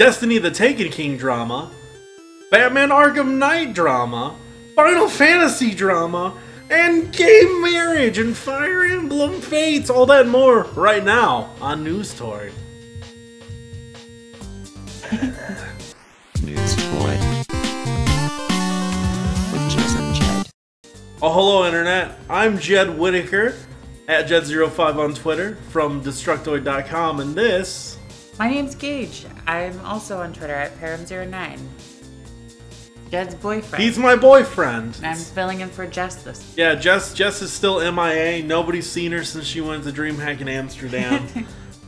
Destiny the Taken King drama, Batman Arkham Knight drama, Final Fantasy drama, and game marriage and Fire Emblem Fates, all that and more right now on Newstoid. Newstoid. With Jess and Jed. Oh, hello Internet. I'm Jed Whitaker, at Jed05 on Twitter, from Destructoid.com, and this... My name's Gage. I'm also on Twitter at Param09. Jed's boyfriend. He's my boyfriend. And I'm filling in for Jess this week. Yeah, Jess is still MIA. Nobody's seen her since she went to DreamHack in Amsterdam.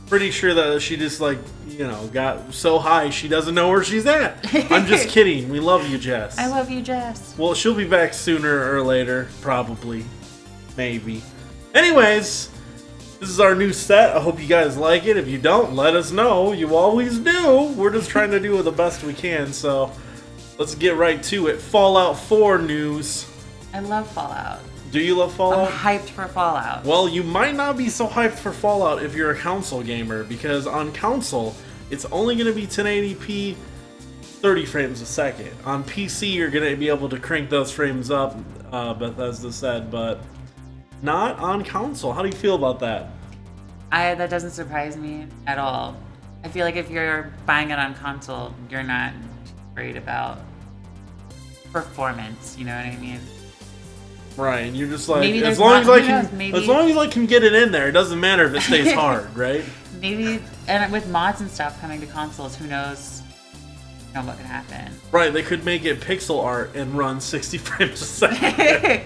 Pretty sure that she just, like, you know, got so high she doesn't know where she's at. I'm just kidding. We love you, Jess. I love you, Jess. Well, she'll be back sooner or later. Probably. Maybe. Anyways, this is our new set. I hope you guys like it. If you don't, let us know. You always do. We're just trying to do it the best we can, so let's get right to it. Fallout 4 news. I love Fallout. Do you love Fallout? I'm hyped for Fallout. Well, you might not be so hyped for Fallout if you're a console gamer, because on console, it's only going to be 1080p, 30 frames a second. On PC, you're going to be able to crank those frames up, Bethesda said, but not on console. How do you feel about that? That doesn't surprise me at all. I feel like if you're buying it on console, you're not worried about performance, you know what I mean? Right, and you're just like, Maybe as long as I maybe... can get it in there, it doesn't matter if it stays hard, right? Maybe, and with mods and stuff coming to consoles, who knows, what could happen. Right, they could make it pixel art and run 60 frames a second.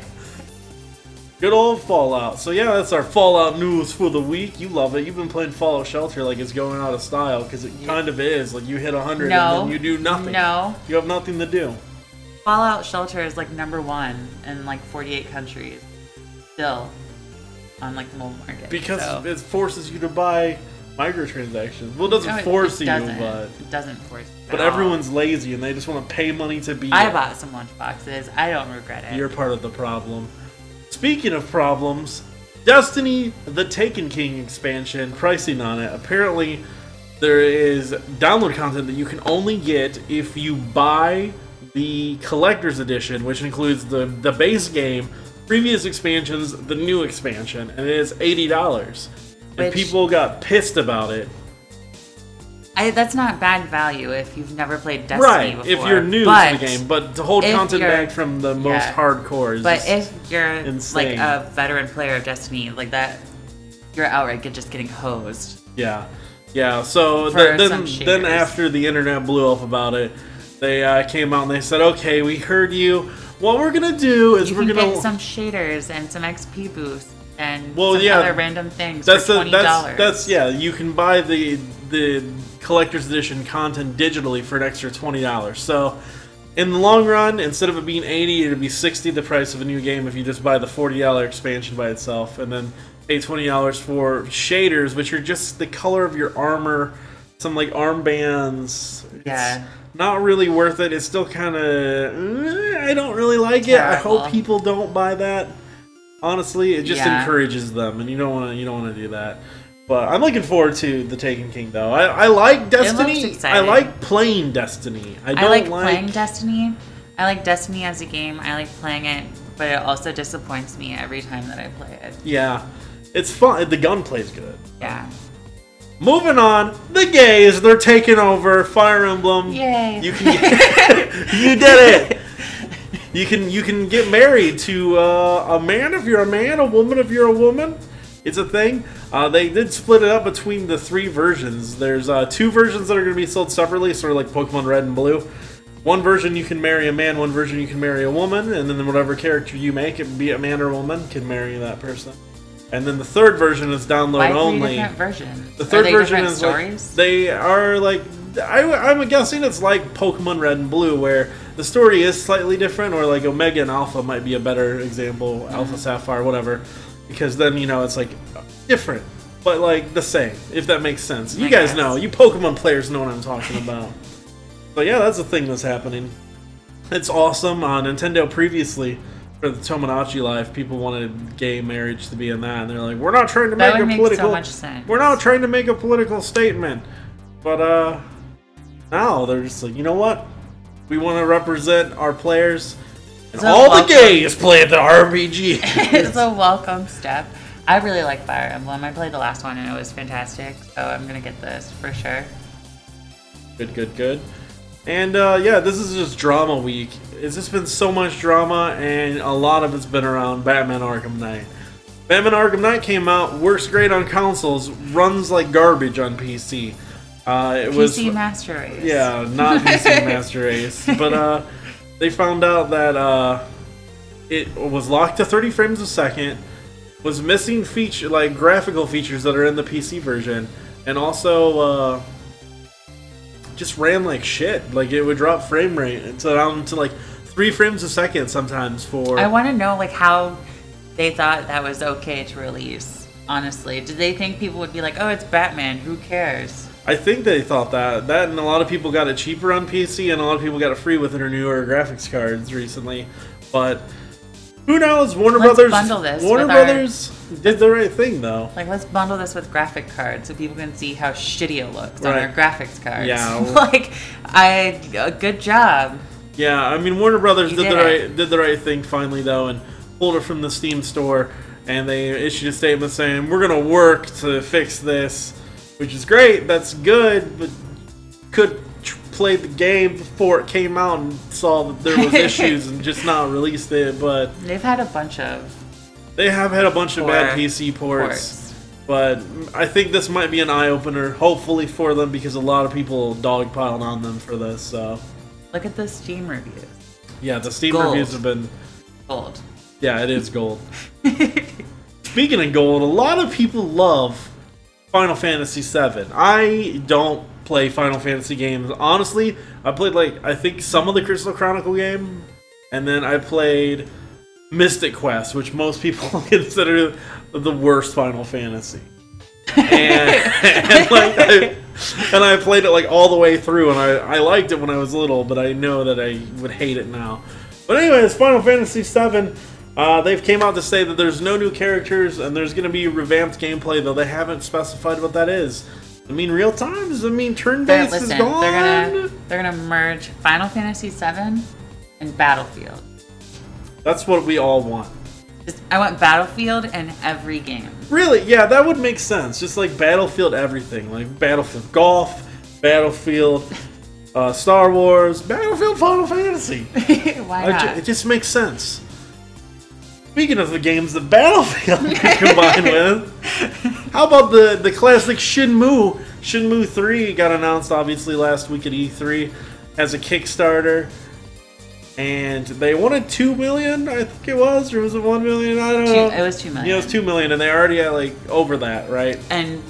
Good old Fallout. So yeah, that's our Fallout news for the week. You love it. You've been playing Fallout Shelter like it's going out of style, because it kind of is. Like, you hit 100 and then you do nothing. No. You have nothing to do. Fallout Shelter is like #1 in like 48 countries. Still. On like the mobile market. Because it forces you to buy microtransactions. Well, it doesn't force you, but... It doesn't force you. But everyone's lazy and they just want to pay money to be... I bought some lunchboxes. I don't regret it. You're part of the problem. Speaking of problems, Destiny the Taken King expansion, pricing on it. Apparently, there is download content that you can only get if you buy the Collector's Edition, which includes the base game, previous expansions, the new expansion, and it is $80. And people got pissed about it. That's not bad value if you've never played Destiny before. If you're new to the game, but to hold content back from the most hardcore is But if you're insane. like a veteran player of Destiny, like that, you're outright just getting hosed. Yeah. Yeah, so then after the internet blew up about it, they came out and they said, okay, we heard you. What we're going to do is we're going to... get some shaders and some XP boosts and some other random things for $20. Yeah, you can buy the Collector's Edition content digitally for an extra $20. So, in the long run, instead of it being $80, it'll be $60, the price of a new game if you just buy the $40 expansion by itself, and then pay $20 for shaders, which are just the color of your armor, some like armbands. Yeah. It's not really worth it. It's still kind of... I don't really like it. I hope people don't buy that. Honestly, it just encourages them, and you don't want to do that. But I'm looking forward to the Taken King, though. I like Destiny. It looks exciting. I like playing Destiny. I like playing Destiny. I like Destiny as a game. I like playing it, but it also disappoints me every time that I play it. Yeah, it's fun. The gunplay's good. Yeah. Moving on, the gays, they're taking over Fire Emblem. Yay! You can you did it. You can get married to a man if you're a man, a woman if you're a woman. It's a thing. They did split it up between the 3 versions. There's 2 versions that are going to be sold separately, sort of like Pokemon Red and Blue. One version you can marry a man, one version you can marry a woman, and then whatever character you make, it be a man or a woman, can marry that person. And then the 3rd version is download only. Why 3 different versions? The 3rd version is stories? Like, they are like, I'm guessing it's like Pokemon Red and Blue, where the story is slightly different, or like Omega and Alpha might be a better example, Alpha Sapphire, whatever. Because then, you know, it's like different, but like the same, if that makes sense. You guys know, you Pokemon players know what I'm talking about. But yeah, that's a thing that's happening. It's awesome. Nintendo previously, for the Tomodachi Life, people wanted gay marriage to be in that, and they're like, we're not trying to make a political... so much sense. We're not trying to make a political statement. But Now they're just like, you know what? We want to represent our players, and So all the welcome. gays play the RPG. It's a welcome step. I really like Fire Emblem. I played the last one and it was fantastic. So I'm gonna get this for sure. Good. And yeah, this is just drama week. It's just been so much drama, and a lot of it's been around Batman Arkham Knight. Batman Arkham Knight came out, works great on consoles, runs like garbage on PC. PC Master Race. Yeah, not PC Master Race. But they found out that it was locked to 30 frames a second, was missing graphical features that are in the PC version, and also just ran like shit. Like, it would drop frame rate until down to like 3 frames a second sometimes for... I want to know like how they thought that was okay to release. Honestly, did they think people would be like, "Oh, it's Batman. Who cares?" I think they thought that, and a lot of people got it cheaper on PC, and a lot of people got it free with their newer graphics cards recently. But who knows? Warner Brothers did the right thing, though. Like, let's bundle this with graphic cards so people can see how shitty it looks on Right. our graphics cards. Yeah. Like, good job. Yeah, I mean, Warner Brothers You did the right thing finally, though, and pulled it from the Steam store, and they issued a statement saying, "We're gonna work to fix this," which is great. That's good, but could play the game before it came out and saw that there was issues and just not released it. But They've had a bunch of bad PC ports. But I think this might be an eye-opener, hopefully, for them, because a lot of people dogpiled on them for this. So Look at the Steam reviews. yeah, the Steam Gold. reviews have been... Gold. Yeah, it is gold. Speaking of gold, a lot of people love Final Fantasy VII. I don't play Final Fantasy games. Honestly, I played, I think some of the Crystal Chronicle game, and then I played Mystic Quest, which most people consider the worst Final Fantasy. And I played it all the way through, and I liked it when I was little, but I know that I would hate it now. But anyways, Final Fantasy VII, they've came out to say that there's no new characters, and there's going to be revamped gameplay, though they haven't specified what that is. I mean, real times. I mean, turn-based is gone. They're gonna merge Final Fantasy VII and Battlefield. That's what we all want. I want Battlefield in every game. Really? Yeah, that would make sense. Just like Battlefield everything. Like Battlefield Golf, Battlefield Star Wars, Battlefield Final Fantasy. Why not? It just makes sense. Speaking of the games that Battlefield can combine with, how about the classic Shenmue? Shenmue 3 got announced obviously last week at E3 as a Kickstarter. And they wanted $2 million, I think it was, or was it $1 million? I don't know. It was $2 million. Yeah, it was $2 million, and they're already at over that, right? And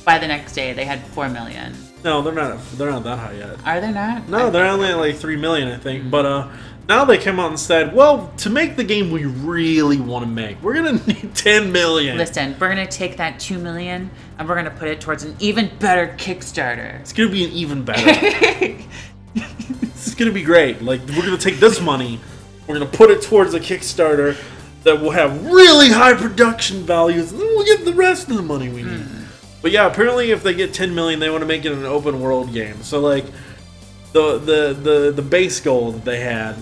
by the next day, they had $4 million. No, they're not. They're not that high yet. Are they not? No, they're only at $3 million, I think. But now they come out and said, well, to make the game we really want to make, we're gonna need $10 million. Listen, we're gonna take that $2 million and we're gonna put it towards an even better Kickstarter. It's gonna be an even better. This is gonna be great. We're gonna take this money, we're gonna put it towards a Kickstarter that will have really high production values, and then we'll get the rest of the money we need. But yeah, apparently if they get $10 million, they want to make it an open world game. So the base goal that they had,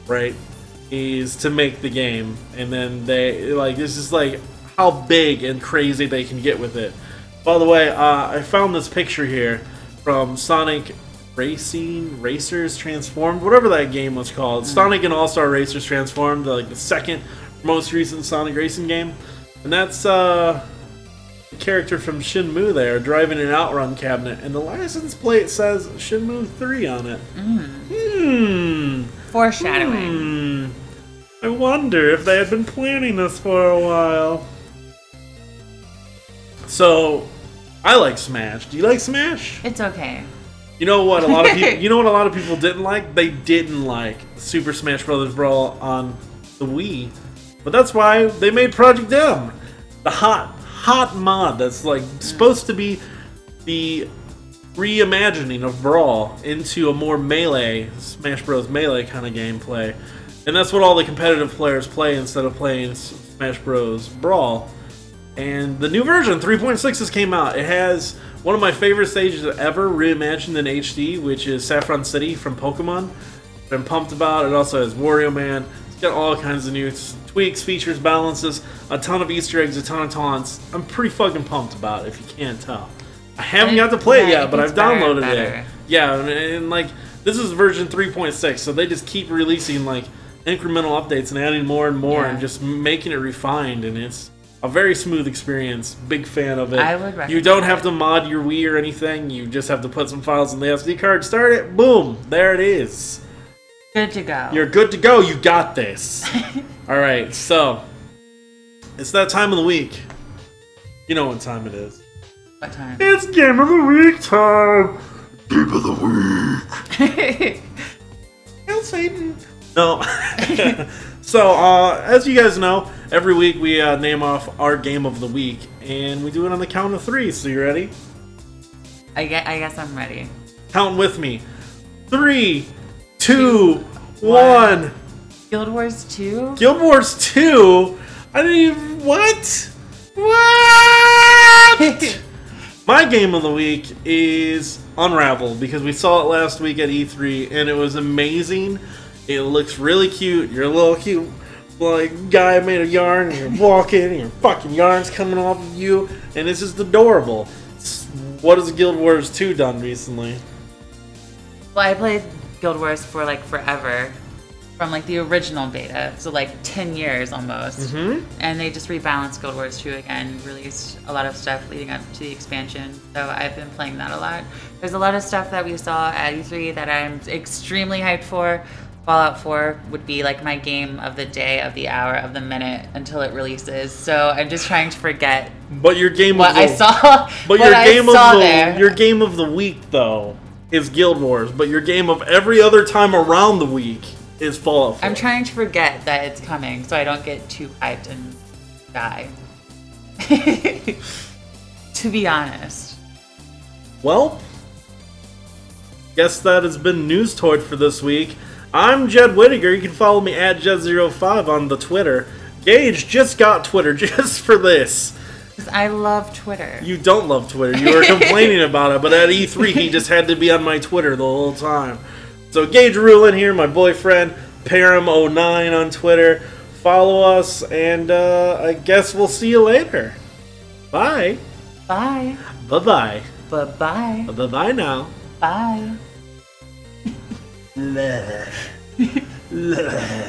right, is to make the game, and then this is how big and crazy they can get with it. By the way, I found this picture here from Sonic Racers Transformed, whatever that game was called. Sonic and All-Star Racers Transformed, the second most recent Sonic racing game. And that's the character from Shenmue there, driving an outrun cabinet. And the license plate says Shenmue 3 on it. Foreshadowing. I wonder if they had been planning this for a while. So, I like Smash. Do you like Smash? It's okay. You know what a lot of people didn't like? They didn't like Super Smash Bros. Brawl on the Wii. But that's why they made Project M, the hot mod that's supposed to be the reimagining of Brawl into a more melee, Smash Bros. Melee kind of gameplay. And that's what all the competitive players play instead of playing Smash Bros. Brawl. And the new version, 3.6, has came out. It has one of my favorite stages ever reimagined in HD, which is Saffron City from Pokemon. Been pumped about. It also has Wario Man. It's got all kinds of new tweaks, features, balances, a ton of Easter eggs, a ton of taunts. I'm pretty fucking pumped about it, if you can't tell. I haven't got to play it yet, but I've downloaded it. Yeah, and like, this is version 3.6, so they just keep releasing like incremental updates and adding more and more and just making it refined, and it's a very smooth experience. Big fan of it. I would recommend You don't have to mod your Wii or anything. You just have to put some files in the SD card, start it, boom, there it is. Good to go. You're good to go. You got this. All right, so it's that time of the week. You know what time it is. What time? It's Game of the Week time. Game of the Week. Hail Satan. No. So, as you guys know, every week we name off our Game of the Week, and we do it on the count of 3. So you ready? I guess I'm ready. Count with me. 3, 2, 1. Guild Wars 2? Guild Wars 2? I didn't even... What? My Game of the Week is Unravel, because we saw it last week at E3, and it was amazing. It looks really cute. You're a little cute, like, guy made of yarn, and you're walking, and your fucking yarn's coming off of you, and it's just adorable. What has Guild Wars 2 done recently? Well, I played Guild Wars for, like, forever. From, like, the original beta. So, like, 10 years almost. Mm-hmm. And they just rebalanced Guild Wars 2 again. Released a lot of stuff leading up to the expansion. So I've been playing that a lot. There's a lot of stuff that we saw at E3 that I'm extremely hyped for. Fallout 4 would be like my game of the day, of the hour, of the minute until it releases. So I'm just trying to forget. But your game what of the, I saw. But what your game I saw of the there. your game of the week though is Guild Wars. But your game of every other time around the week is Fallout 4. I'm trying to forget that it's coming, so I don't get too hyped and die. To be honest. Well, guess that has been Newstoid for this week. I'm Jed Whittaker. You can follow me at Jed05 on the Twitter. Gage just got Twitter just for this. Because I love Twitter. You don't love Twitter. You were complaining about it, but at E3 he just had to be on my Twitter the whole time. So Gage Rulin here, my boyfriend, Param09 on Twitter. Follow us, and I guess we'll see you later. Bye. Bye. Bye-bye. Bye-bye. Bye-bye now. Bye. Bleh. Bleh.